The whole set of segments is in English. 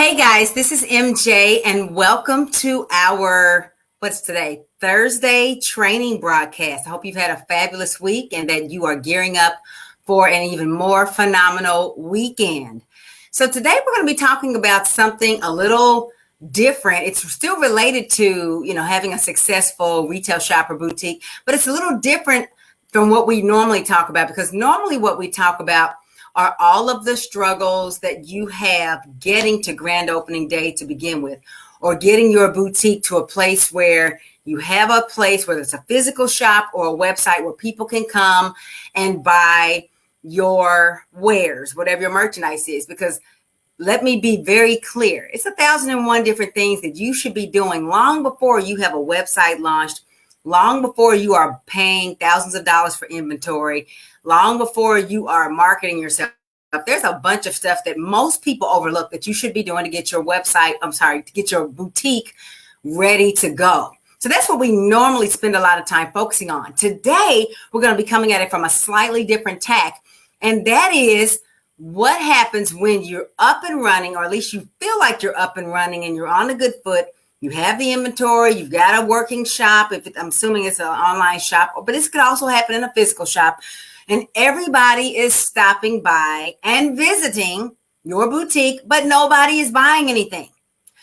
Hey guys, this is MJ and welcome to our, what's today? Thursday training broadcast. I hope you've had a fabulous week and that you are gearing up for an even more phenomenal weekend. So today we're going to be talking about something a little different. It's still related to, having a successful retail shop or boutique, but it's a little different from what we normally talk about, because normally what we talk about are all of the struggles that you have getting to grand opening day to begin with, or getting your boutique to a place where you have a place, whether it's a physical shop or a website where people can come and buy your wares, whatever your merchandise is. Because let me be very clear, it's 1,001 different things that you should be doing long before you have a website launched, long before you are paying thousands of dollars for inventory, long before you are marketing yourself. There's a bunch of stuff that most people overlook that you should be doing to get your to get your boutique ready to go. So that's what we normally spend a lot of time focusing on. Today, we're going to be coming at it from a slightly different tack, and that is what happens when you're up and running, or at least you feel like you're up and running and you're on a good foot. You have the inventory, you've got a working shop. I'm assuming it's an online shop, but this could also happen in a physical shop. And everybody is stopping by and visiting your boutique, but nobody is buying anything.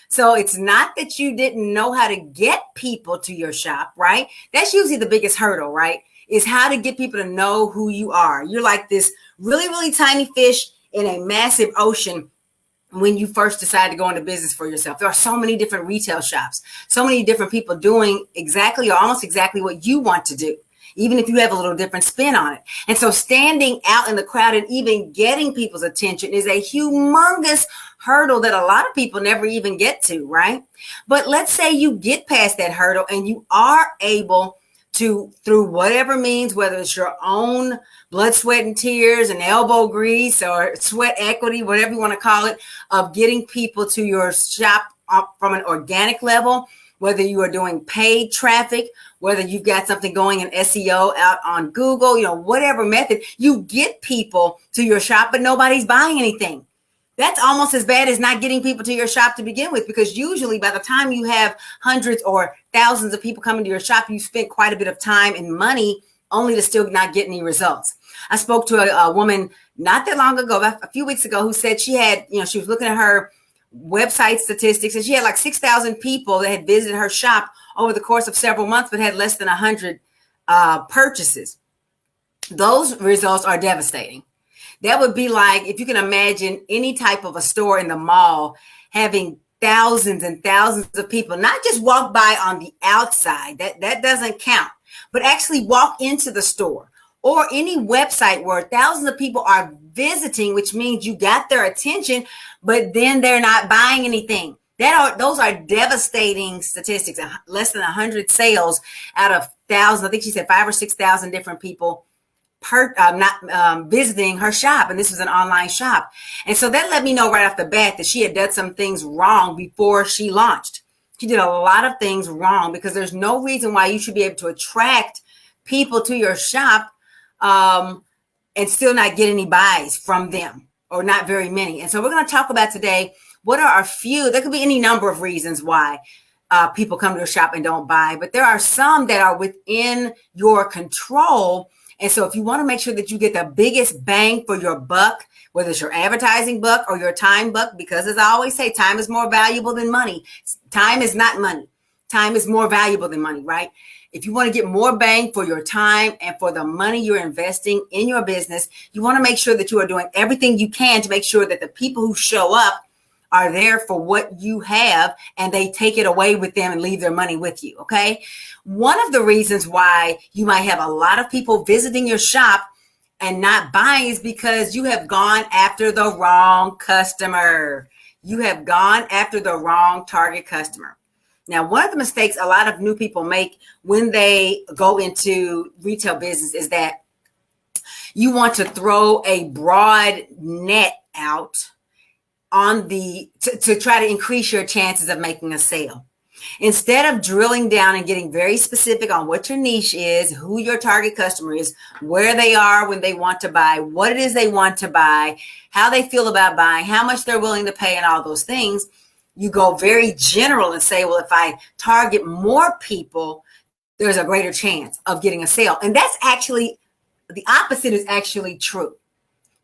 So it's not that you didn't know how to get people to your shop, right? That's usually the biggest hurdle, right? Is how to get people to know who you are. You're like this really, really tiny fish in a massive ocean when you first decide to go into business for yourself. There are so many different retail shops, so many different people doing exactly or almost exactly what you want to do, even if you have a little different spin on it. And so standing out in the crowd and even getting people's attention is a humongous hurdle that a lot of people never even get to, right? But let's say you get past that hurdle and you are able to, through whatever means, whether it's your own blood, sweat, and tears and elbow grease or sweat equity, whatever you want to call it, of getting people to your shop from an organic level, whether you are doing paid traffic, whether you've got something going in SEO out on Google, whatever method, you get people to your shop, but nobody's buying anything. That's almost as bad as not getting people to your shop to begin with, because usually by the time you have hundreds or thousands of people coming to your shop, you spent quite a bit of time and money only to still not get any results. I spoke to a woman not that long ago, about a few weeks ago, who said she had, she was looking at her website statistics, and she had like 6,000 people that had visited her shop over the course of several months, but had less than 100 purchases. Those results are devastating. That would be like, if you can imagine any type of a store in the mall having thousands and thousands of people, not just walk by on the outside, that doesn't count, but actually walk into the store, or any website where thousands of people are visiting, which means you got their attention, but then they're not buying anything. Those are devastating statistics. Less than 100 sales out of thousands. I think she said 5,000 or 6,000 different people not visiting her shop, and this is an online shop. And so that let me know right off the bat that she had done some things wrong before she launched. She did a lot of things wrong, because there's no reason why you should be able to attract people to your shop and still not get any buys from them, or not very many. And so we're going to talk about today, what are a few, there could be any number of reasons why people come to your shop and don't buy, but there are some that are within your control. And so if you want to make sure that you get the biggest bang for your buck, whether it's your advertising buck or your time buck, because as I always say, time is more valuable than money. Time is not money. Time is more valuable than money, right? If you want to get more bang for your time and for the money you're investing in your business, you want to make sure that you are doing everything you can to make sure that the people who show up are there for what you have, and they take it away with them and leave their money with you, okay? One of the reasons why you might have a lot of people visiting your shop and not buying is because you have gone after the wrong customer. You have gone after the wrong target customer. Now, one of the mistakes a lot of new people make when they go into retail business is that you want to throw a broad net out on to try to increase your chances of making a sale. Instead of drilling down and getting very specific on what your niche is, who your target customer is, where they are when they want to buy, what it is they want to buy, how they feel about buying, how much they're willing to pay, and all those things, you go very general and say, well, if I target more people, there's a greater chance of getting a sale. And that's actually, the opposite is actually true.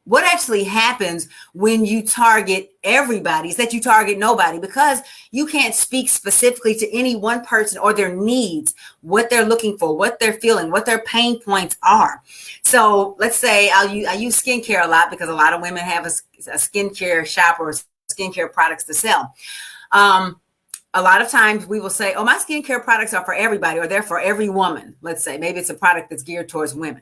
What actually happens when you target everybody is that you target nobody, because you can't speak specifically to any one person or their needs, what they're looking for, what they're feeling, what their pain points are. So let's say I use skincare a lot because a lot of women have a skincare shop or skincare products to sell. A lot of times we will say, oh, my skincare products are for everybody, or they're for every woman. Let's say maybe it's a product that's geared towards women.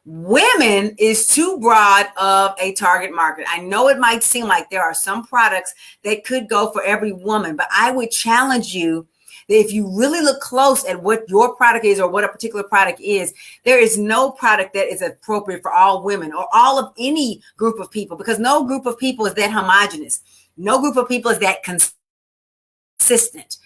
Women is too broad of a target market. I know it might seem like there are some products that could go for every woman, but I would challenge you that if you really look close at what your product is or what a particular product is, there is no product that is appropriate for all women or all of any group of people, because no group of people is that homogenous. No group of people is that consistent.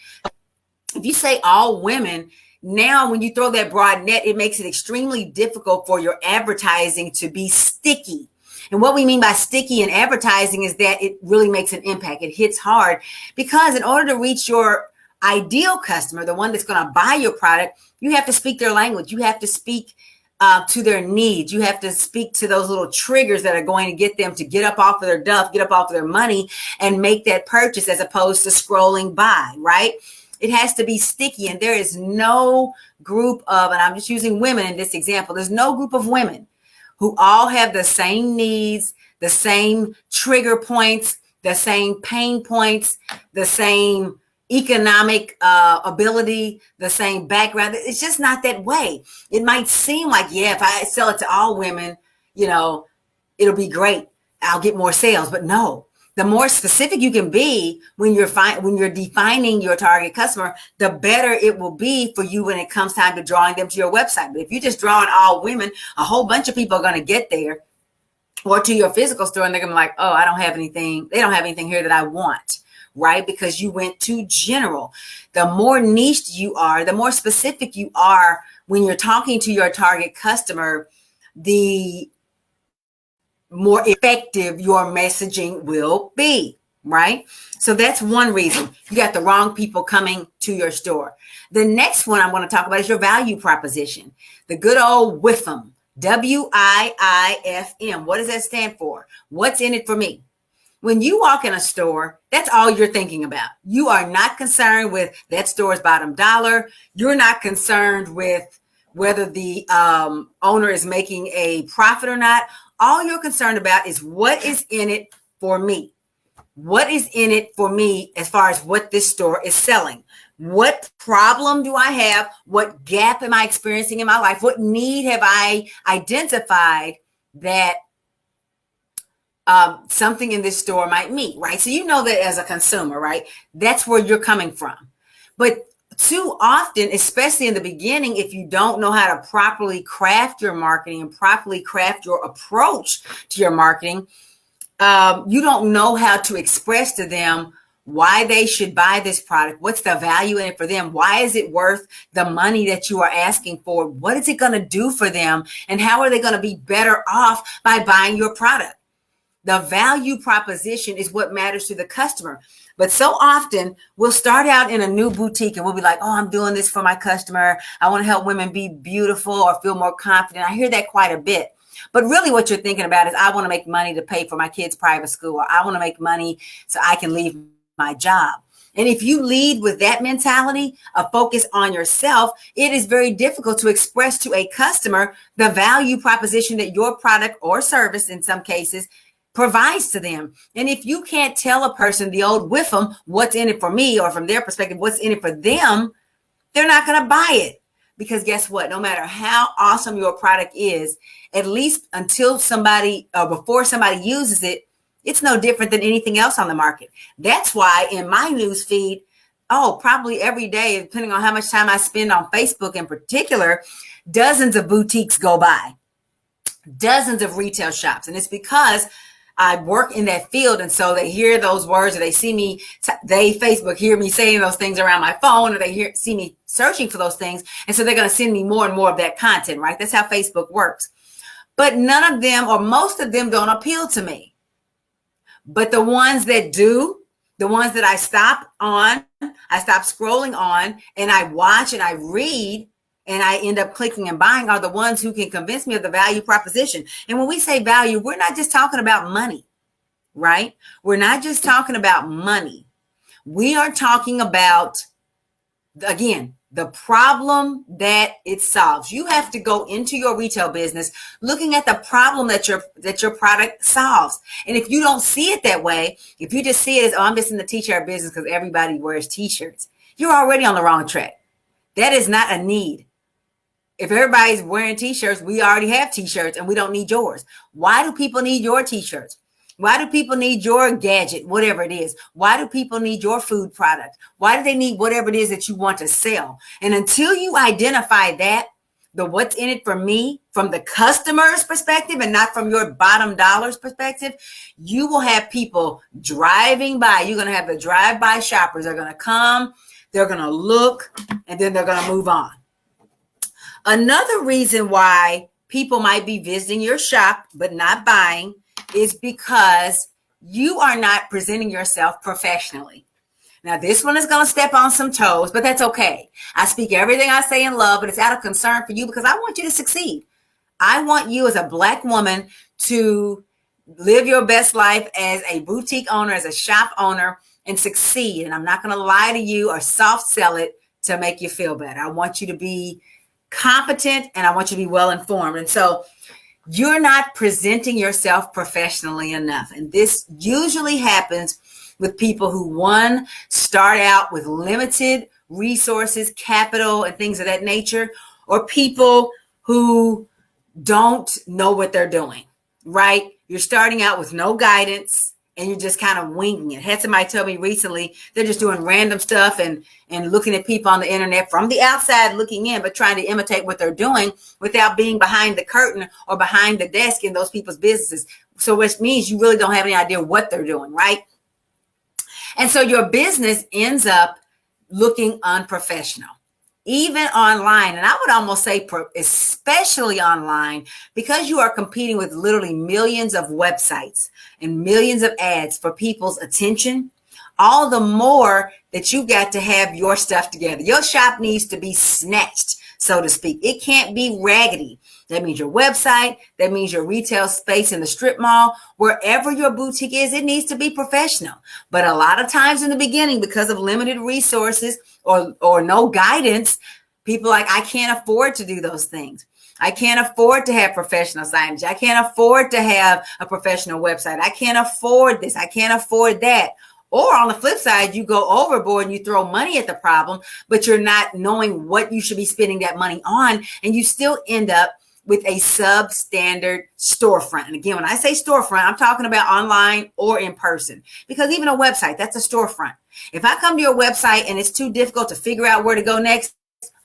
If you say all women, now, when you throw that broad net, it makes it extremely difficult for your advertising to be sticky. And what we mean by sticky in advertising is that it really makes an impact. It hits hard, because in order to reach your ideal customer, the one that's going to buy your product, you have to speak their language. You have to speak to their needs. You have to speak to those little triggers that are going to get them to get up off of their duff, get up off of their money, and make that purchase, as opposed to scrolling by, right? It has to be sticky. And there is no group of, and I'm just using women in this example, there's no group of women who all have the same needs, the same trigger points, the same pain points, the same economic ability, the same background. It's just not that way. It might seem like, yeah, if I sell it to all women, it'll be great. I'll get more sales. But no. The more specific you can be when you're defining your target customer, the better it will be for you when it comes time to drawing them to your website. But if you just draw in all women, a whole bunch of people are going to get there, or to your physical store, and they're going to be like, oh, I don't have anything. They don't have anything here that I want, right? Because you went too general. The more niched you are, the more specific you are when you're talking to your target customer, the more effective your messaging will be, right? So that's one reason you got the wrong people coming to your store. The next one I'm going to talk about is your value proposition. The good old WIFM, WIIFM. What does that stand for? What's in it for me? When you walk in a store, that's all you're thinking about. You are not concerned with that store's bottom dollar. You're not concerned with whether the owner is making a profit or not. All you're concerned about is what is in it for me. What is in it for me as far as what this store is selling? What problem do I have? What gap am I experiencing in my life? What need have I identified that something in this store might meet, right? So you know that as a consumer, right? That's where you're coming from. But too often, especially in the beginning, if you don't know how to properly craft your marketing and properly craft your approach to your marketing, you don't know how to express to them why they should buy this product. What's the value in it for them? Why is it worth the money that you are asking for? What is it going to do for them? And how are they going to be better off by buying your product? The value proposition is what matters to the customer. But so often we'll start out in a new boutique and we'll be like, oh, I'm doing this for my customer. I want to help women be beautiful or feel more confident. I hear that quite a bit. But really what you're thinking about is, I want to make money to pay for my kids' private school, or I want to make money so I can leave my job. And if you lead with that mentality, a focus on yourself, it is very difficult to express to a customer the value proposition that your product or service, in some cases, provides to them. And if you can't tell a person, the old WIFM, what's in it for me, or from their perspective, what's in it for them, they're not going to buy it. Because guess what? No matter how awesome your product is, at least until somebody, or before somebody uses it, it's no different than anything else on the market. That's why in my news feed, probably every day, depending on how much time I spend on Facebook in particular, dozens of boutiques go by, dozens of retail shops. And it's because I work in that field. And so they hear those words, or they see me, Facebook hear me saying those things around my phone, or they see me searching for those things. And so they're going to send me more and more of that content, right? That's how Facebook works. But none of them, or most of them, don't appeal to me. But the ones that do, the ones that I stop scrolling on, and I watch and I read, and I end up clicking and buying, are the ones who can convince me of the value proposition. And when we say value, we're not just talking about money, right? We're not just talking about money. We are talking about, again, the problem that it solves. You have to go into your retail business looking at the problem that your product solves. And if you don't see it that way, if you just see it as, oh, I'm just in the t-shirt business because everybody wears t-shirts, you're already on the wrong track. That is not a need. If everybody's wearing t-shirts, we already have t-shirts and we don't need yours. Why do people need your t-shirts? Why do people need your gadget, whatever it is? Why do people need your food product? Why do they need whatever it is that you want to sell? And until you identify that, the what's in it for me from the customer's perspective and not from your bottom dollar's perspective, you will have people driving by. You're going to have the drive-by shoppers. They're going to come, they're going to look, and then they're going to move on. Another reason why people might be visiting your shop but not buying is because you are not presenting yourself professionally. Now, this one is going to step on some toes, but that's okay. I speak everything I say in love, but it's out of concern for you because I want you to succeed. I want you as a Black woman to live your best life as a boutique owner, as a shop owner, and succeed. And I'm not going to lie to you or soft sell it to make you feel better. I want you to be competent, and I want you to be well informed. And so you're not presenting yourself professionally enough. And this usually happens with people who, one, start out with limited resources, capital, and things of that nature, or people who don't know what they're doing, right? You're starting out with no guidance and you're just kind of winging it. Had somebody tell me recently, they're just doing random stuff and looking at people on the internet from the outside looking in, but trying to imitate what they're doing without being behind the curtain or behind the desk in those people's businesses. So which means you really don't have any idea what they're doing, right? And so your business ends up looking unprofessional, even online. And I would almost say especially online, because you are competing with literally millions of websites and millions of ads for people's attention. All the more that you got to have your stuff together. Your shop needs to be snatched, so to speak. It can't be raggedy. That means your website, that means your retail space in the strip mall, wherever your boutique is, it needs to be professional. But a lot of times in the beginning, because of limited resources or no guidance, people are like, I can't afford to do those things. I can't afford to have professional signage. I can't afford to have a professional website. I can't afford this. I can't afford that. Or on the flip side, you go overboard and you throw money at the problem, but you're not knowing what you should be spending that money on. And you still end up with a substandard storefront. And again, when I say storefront, I'm talking about online or in person, because even a website, that's a storefront. If I come to your website and it's too difficult to figure out where to go next,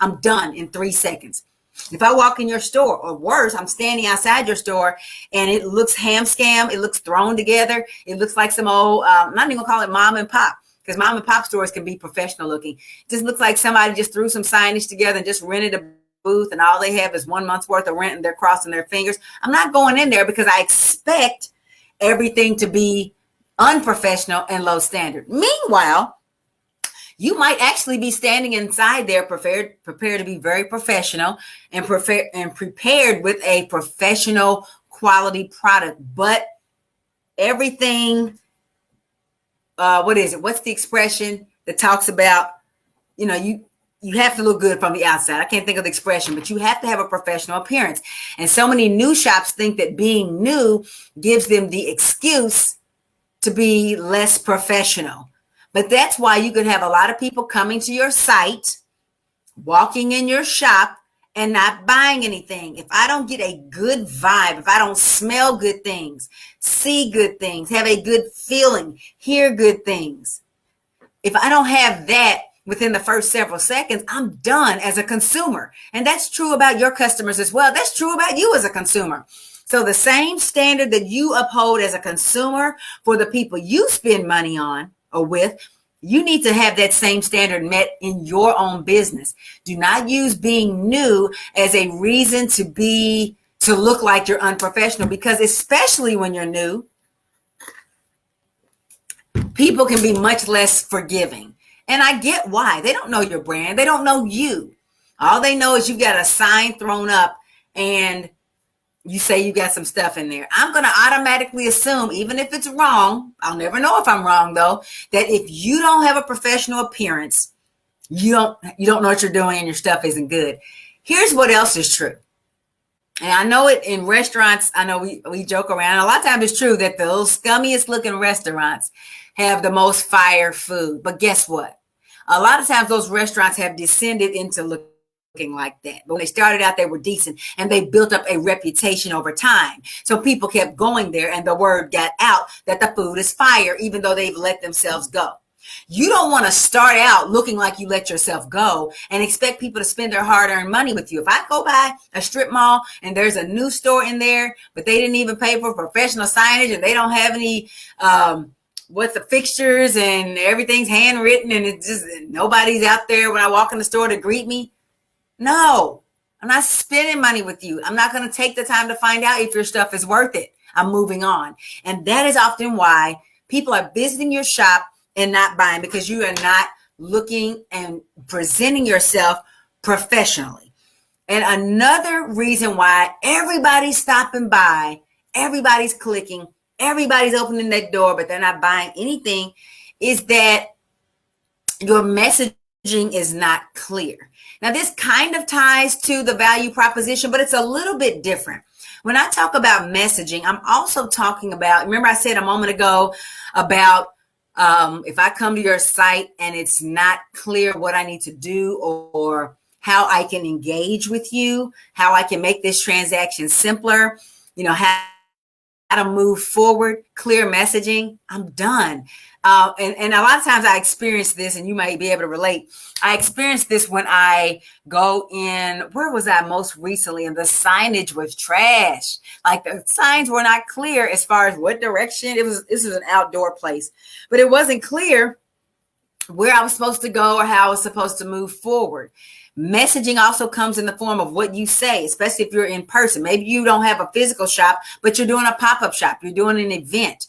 I'm done in 3 seconds. If I walk in your store, or worse, I'm standing outside your store and it looks ham scam, it looks thrown together, it looks like some old, I'm not even gonna call it mom and pop, because mom and pop stores can be professional looking. It just looks like somebody just threw some signage together and just rented a booth and all they have is 1 month's worth of rent and they're crossing their fingers. I'm not going in there because I expect everything to be unprofessional and low standard. Meanwhile, you might actually be standing inside there prepared to be very professional and prepared with a professional quality product. But everything, what is it? What's the expression that talks about, you have to look good from the outside. I can't think of the expression, but you have to have a professional appearance. And so many new shops think that being new gives them the excuse to be less professional. But that's why you could have a lot of people coming to your site, walking in your shop, and not buying anything. If I don't get a good vibe, if I don't smell good things, see good things, have a good feeling, hear good things, if I don't have that within the first several seconds, I'm done as a consumer. And that's true about your customers as well. That's true about you as a consumer. So the same standard that you uphold as a consumer for the people you spend money on or with, you need to have that same standard met in your own business. Do not use being new as a reason to look like you're unprofessional, because especially when you're new, people can be much less forgiving. And I get why. They don't know your brand. They don't know you. All they know is you've got a sign thrown up and you say you got some stuff in there. I'm going to automatically assume, even if it's wrong, I'll never know if I'm wrong though, that if you don't have a professional appearance, you don't know what you're doing and your stuff isn't good. Here's what else is true. And I know it in restaurants. I know we joke around. A lot of times it's true that the little scummiest looking restaurants have the most fire food. But guess what? A lot of times those restaurants have descended into looking like that. But when they started out, they were decent and they built up a reputation over time. So people kept going there and the word got out that the food is fire, even though they've let themselves go. You don't want to start out looking like you let yourself go and expect people to spend their hard-earned money with you. If I go by a strip mall and there's a new store in there, but they didn't even pay for professional signage and they don't have any the fixtures and everything's handwritten and it's just nobody's out there when I walk in the store to greet me. No, I'm not spending money with you. I'm not going to take the time to find out if your stuff is worth it. I'm moving on. And that is often why people are visiting your shop and not buying, because you are not looking and presenting yourself professionally. And another reason why everybody's stopping by, everybody's clicking, everybody's opening that door, but they're not buying anything, is that your messaging is not clear. Now, this kind of ties to the value proposition, but it's a little bit different. When I talk about messaging, I'm also talking about, remember I said a moment ago about if I come to your site and it's not clear what I need to do or how I can engage with you, how I can make this transaction simpler, how to move forward, clear messaging, I'm done. And a lot of times I experience this, and you might be able to relate. I experienced this when I go in, where was I most recently? And the signage was trash. Like the signs were not clear as far as what direction. This was an outdoor place, but it wasn't clear where I was supposed to go or how I was supposed to move forward. Messaging also comes in the form of what you say, especially if you're in person. Maybe you don't have a physical shop, but you're doing a pop-up shop. You're doing an event.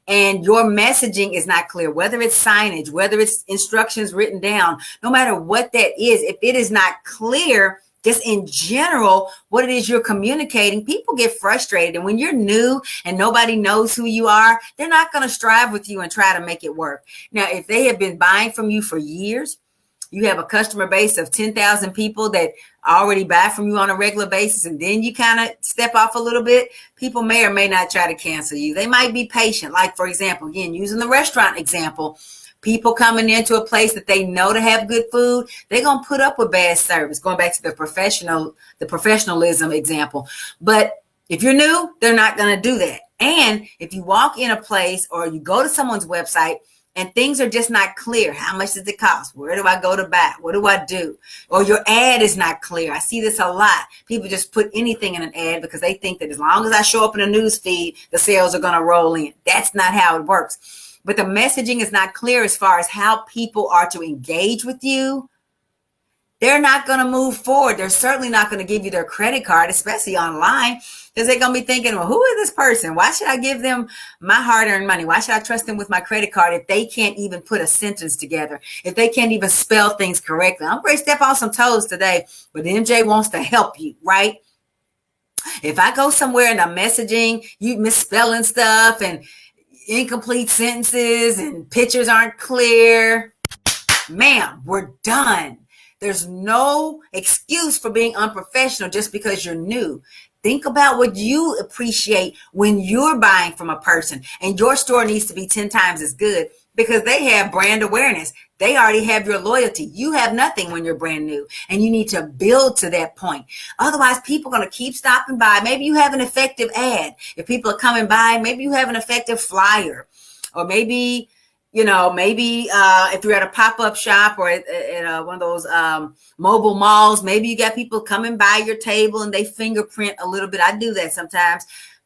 And your messaging is not clear, whether it's signage, whether it's instructions written down, no matter what that is. If it is not clear, just in general, what it is you're communicating, people get frustrated. And when you're new and nobody knows who you are, they're not going to strive with you and try to make it work. Now, if they have been buying from you for years, you have a customer base of 10,000 people that already buy from you on a regular basis, and then you kind of step off a little bit, people may or may not try to cancel you. They might be patient. Like, for example, again, using the restaurant example, people coming into a place that they know to have good food, they're going to put up with bad service, going back to the professionalism example. But if you're new, they're not going to do that. And if you walk in a place or you go to someone's website and things are just not clear. How much does it cost? Where do I go to buy? What do I do? Or your ad is not clear. I see this a lot. People just put anything in an ad because they think that as long as I show up in a news feed, the sales are going to roll in. That's not how it works. But the messaging is not clear as far as how people are to engage with you. They're not going to move forward. They're certainly not going to give you their credit card, especially online, because they're going to be thinking, well, who is this person? Why should I give them my hard-earned money? Why should I trust them with my credit card if they can't even put a sentence together, if they can't even spell things correctly? I'm going to step on some toes today, but MJ wants to help you, right? If I go somewhere and I'm messaging, you misspelling stuff and incomplete sentences and pictures aren't clear, ma'am, we're done. There's no excuse for being unprofessional just because you're new. Think about what you appreciate when you're buying from a person, and your store needs to be 10 times as good because they have brand awareness. They already have your loyalty. You have nothing when you're brand new, and you need to build to that point. Otherwise, people are going to keep stopping by. Maybe you have an effective ad. If people are coming by, maybe you have an effective flyer, or maybe if you're at a pop-up shop or at one of those mobile malls, maybe you got people coming by your table and they fingerprint a little bit. I do that sometimes.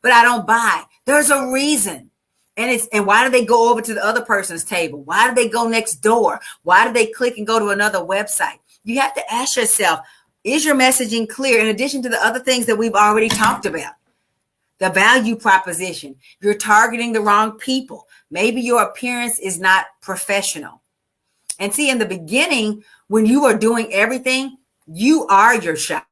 but I don't buy. There's a reason. And why do they go over to the other person's table? Why do they go next door? Why do they click and go to another website? You have to ask yourself, is your messaging clear in addition to the other things that we've already talked about? The value proposition. You're targeting the wrong people. Maybe your appearance is not professional. And see, in the beginning, when you are doing everything, you are your shop.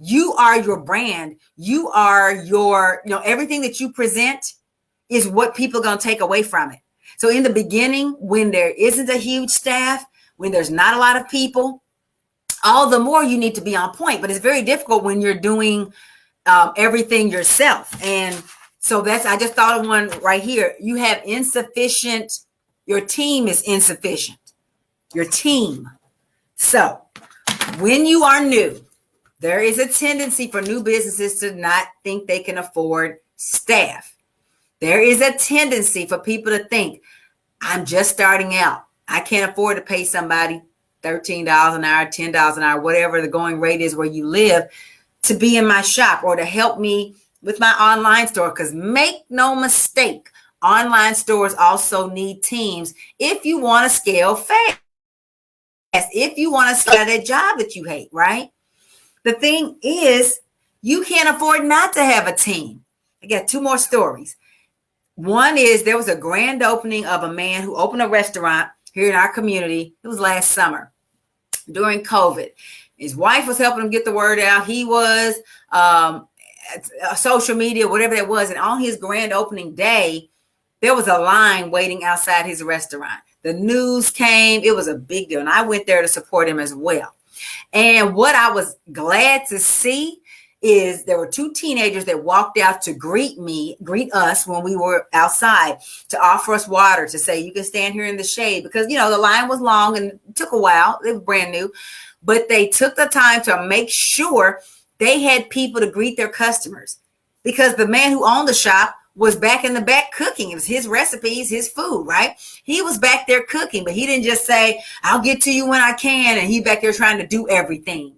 You are your brand. You are your, everything that you present is what people are going to take away from it. So in the beginning, when there isn't a huge staff, when there's not a lot of people, all the more you need to be on point. But it's very difficult when you're doing everything yourself. And so I just thought of one right here. You have insufficient, your team is insufficient. Your team. So when you are new, there is a tendency for new businesses to not think they can afford staff. There is a tendency for people to think, I'm just starting out. I can't afford to pay somebody $13 an hour, $10 an hour, whatever the going rate is where you live, to be in my shop or to help me with my online store. Because make no mistake, online stores also need teams if you want to scale fast, if you want to start that job that you hate, right? The thing is, you can't afford not to have a team. I got two more stories. One is there was a grand opening of a man who opened a restaurant here in our community. It was last summer during COVID. His wife was helping him get the word out. He was social media, whatever that was. And on his grand opening day, there was a line waiting outside his restaurant. The news came. It was a big deal. And I went there to support him as well. And what I was glad to see is there were two teenagers that walked out to greet us when we were outside, to offer us water, to say, you can stand here in the shade, because, the line was long and it took a while. It was brand new, but they took the time to make sure they had people to greet their customers, because the man who owned the shop was back in the back cooking. It was his recipes, his food, right? He was back there cooking, but he didn't just say, I'll get to you when I can. And he back there trying to do everything.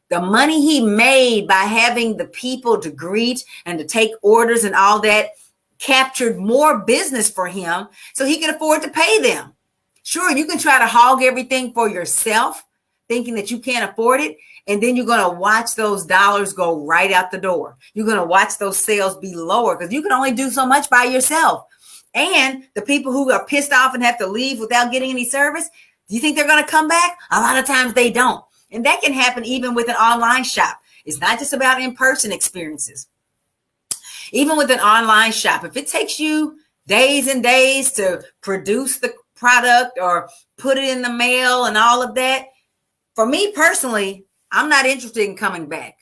The money he made by having the people to greet and to take orders and all that captured more business for him so he could afford to pay them. Sure, you can try to hog everything for yourself, thinking that you can't afford it. And then you're going to watch those dollars go right out the door. You're going to watch those sales be lower because you can only do so much by yourself. And the people who are pissed off and have to leave without getting any service, do you think they're going to come back? A lot of times they don't. And that can happen even with an online shop. It's not just about in-person experiences. Even with an online shop, if it takes you days and days to produce the product or put it in the mail and all of that, for me personally, I'm not interested in coming back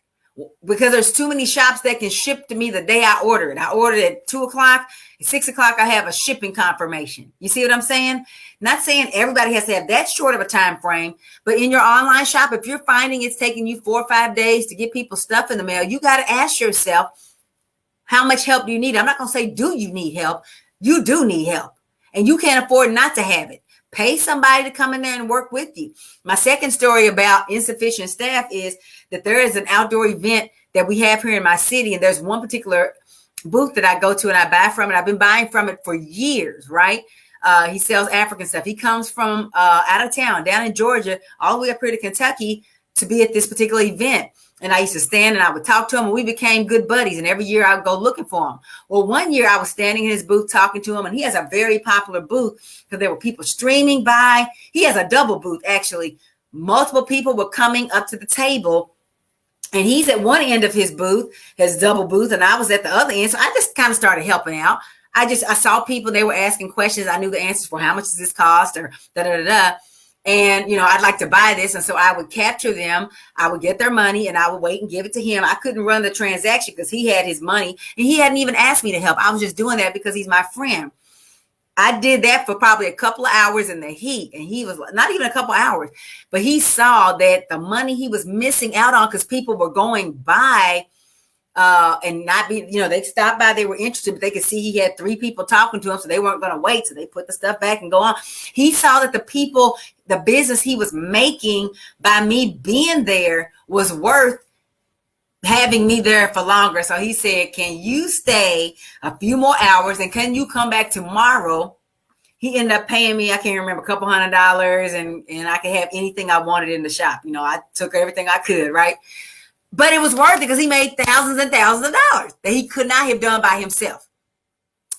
because there's too many shops that can ship to me the day I order it. I ordered at 2 o'clock. At 6 o'clock, I have a shipping confirmation. You see what I'm saying? Not saying everybody has to have that short of a time frame, but in your online shop, if you're finding it's taking you 4 or 5 days to get people stuff in the mail, you got to ask yourself, how much help do you need? I'm not going to say, do you need help? You do need help, and you can't afford not to have it. Pay somebody to come in there and work with you. My second story about insufficient staff is that there is an outdoor event that we have here in my city, and there's one particular booth that I go to and I buy from it. I've been buying from it for years, right? He sells African stuff. He comes from out of town, down in Georgia, all the way up here to Kentucky to be at this particular event. And I used to stand and I would talk to him, and we became good buddies. And every year I would go looking for him. Well, one year I was standing in his booth talking to him, and he has a very popular booth because there were people streaming by. He has a double booth, actually. Multiple people were coming up to the table, and he's at one end of his booth, his double booth, and I was at the other end. So I just kind of started helping out. I saw people, they were asking questions. I knew the answers for how much does this cost or da-da-da-da. And, I'd like to buy this. And so I would capture them. I would get their money and I would wait and give it to him. I couldn't run the transaction because he had his money and he hadn't even asked me to help. I was just doing that because he's my friend. I did that for probably a couple of hours in the heat, and he was not even a couple of hours, but he saw that the money he was missing out on because people were going by and not be, they stopped by, they were interested, but they could see he had 3 people talking to him, so they weren't going to wait. So they put the stuff back and go on. He saw that the business he was making by me being there was worth having me there for longer. So he said, can you stay a few more hours and can you come back tomorrow? He ended up paying me, I can't remember, a couple $100, and I could have anything I wanted in the shop. You know, I took everything I could, right? But it was worth it because he made thousands and thousands of dollars that he could not have done by himself.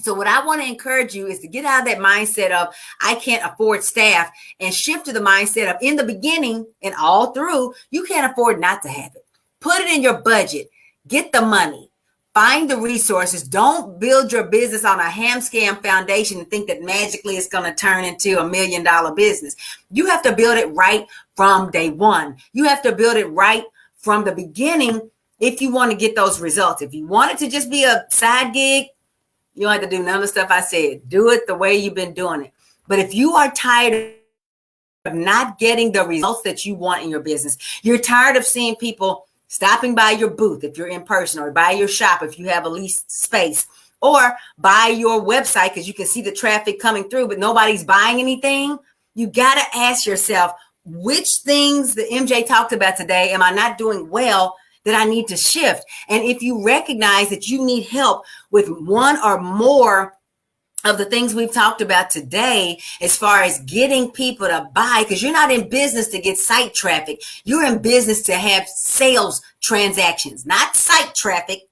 So what I want to encourage you is to get out of that mindset of I can't afford staff and shift to the mindset of in the beginning and all through, you can't afford not to have it. Put it in your budget. Get the money. Find the resources. Don't build your business on a ham scam foundation and think that magically it's going to turn into $1 million business. You have to build it right from day one. You have to build it right from the beginning if you want to get those results. If you want it to just be a side gig, you don't have to do none of the stuff I said. Do it the way you've been doing it. But if you are tired of not getting the results that you want in your business, you're tired of seeing people stopping by your booth if you're in person, or by your shop if you have a leased space, or by your website because you can see the traffic coming through, but nobody's buying anything, you got to ask yourself, which things that MJ talked about today am I not doing well that I need to shift? And if you recognize that you need help with one or more of the things we've talked about today, as far as getting people to buy, because you're not in business to get site traffic. You're in business to have sales transactions, not site traffic,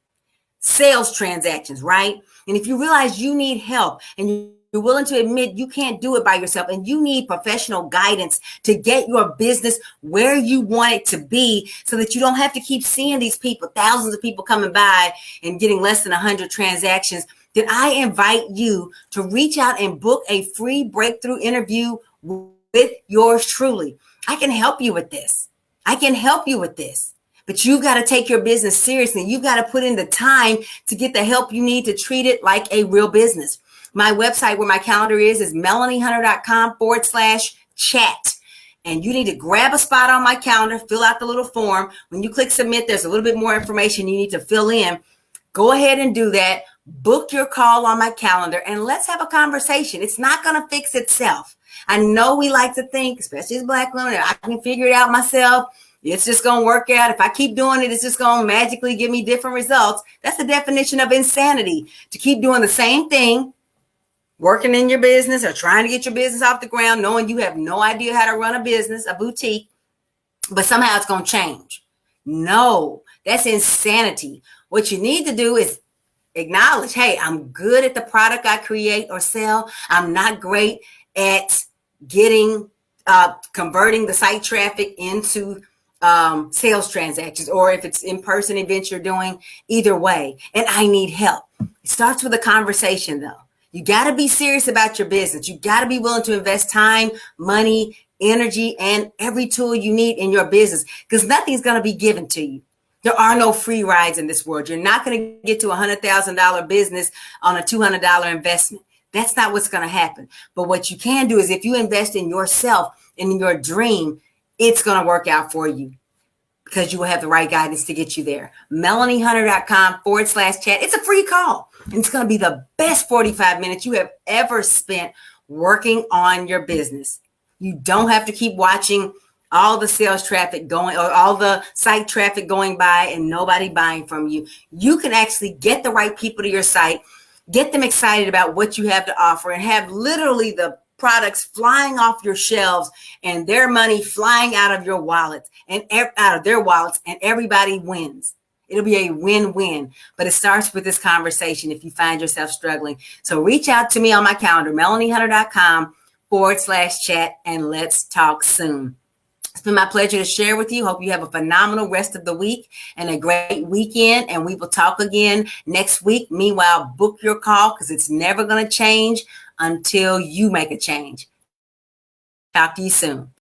sales transactions, right? And if you realize you need help and you're willing to admit you can't do it by yourself and you need professional guidance to get your business where you want it to be so that you don't have to keep seeing these people, thousands of people coming by and getting less than 100 transactions, then I invite you to reach out and book a free breakthrough interview with yours truly. I can help you with this. But you've got to take your business seriously. You've got to put in the time to get the help you need to treat it like a real business. My website where my calendar is melaniehunter.com/chat. And you need to grab a spot on my calendar, fill out the little form. When you click submit, there's a little bit more information you need to fill in. Go ahead and do that. Book your call on my calendar and let's have a conversation. It's not going to fix itself. I know we like to think, especially as Black women, I can figure it out myself. It's just going to work out. If I keep doing it, it's just going to magically give me different results. That's the definition of insanity, to keep doing the same thing, working in your business or trying to get your business off the ground, knowing you have no idea how to run a business, a boutique, but somehow it's going to change. No, that's insanity. What you need to do is acknowledge, hey, I'm good at the product I create or sell. I'm not great at converting the site traffic into sales transactions, or if it's in-person events you're doing, either way. And I need help. It starts with a conversation though. You got to be serious about your business. You got to be willing to invest time, money, energy, and every tool you need in your business, because nothing's going to be given to you. There are no free rides in this world. You're not going to get to a $100,000 business on a $200 investment. That's not what's going to happen. But what you can do is if you invest in yourself and in your dream, it's going to work out for you because you will have the right guidance to get you there. melaniehunter.com/chat. It's a free call. And it's going to be the best 45 minutes you have ever spent working on your business. You don't have to keep watching all the sales traffic going or all the site traffic going by and nobody buying from you. You can actually get the right people to your site, get them excited about what you have to offer, and have literally the products flying off your shelves and their money flying out of your wallets and out of their wallets, and everybody wins. It'll be a win-win, but it starts with this conversation if you find yourself struggling. So reach out to me on my calendar, melaniehunter.com/chat, and let's talk soon. It's been my pleasure to share with you. Hope you have a phenomenal rest of the week and a great weekend. And we will talk again next week. Meanwhile, book your call because it's never going to change until you make a change. Talk to you soon.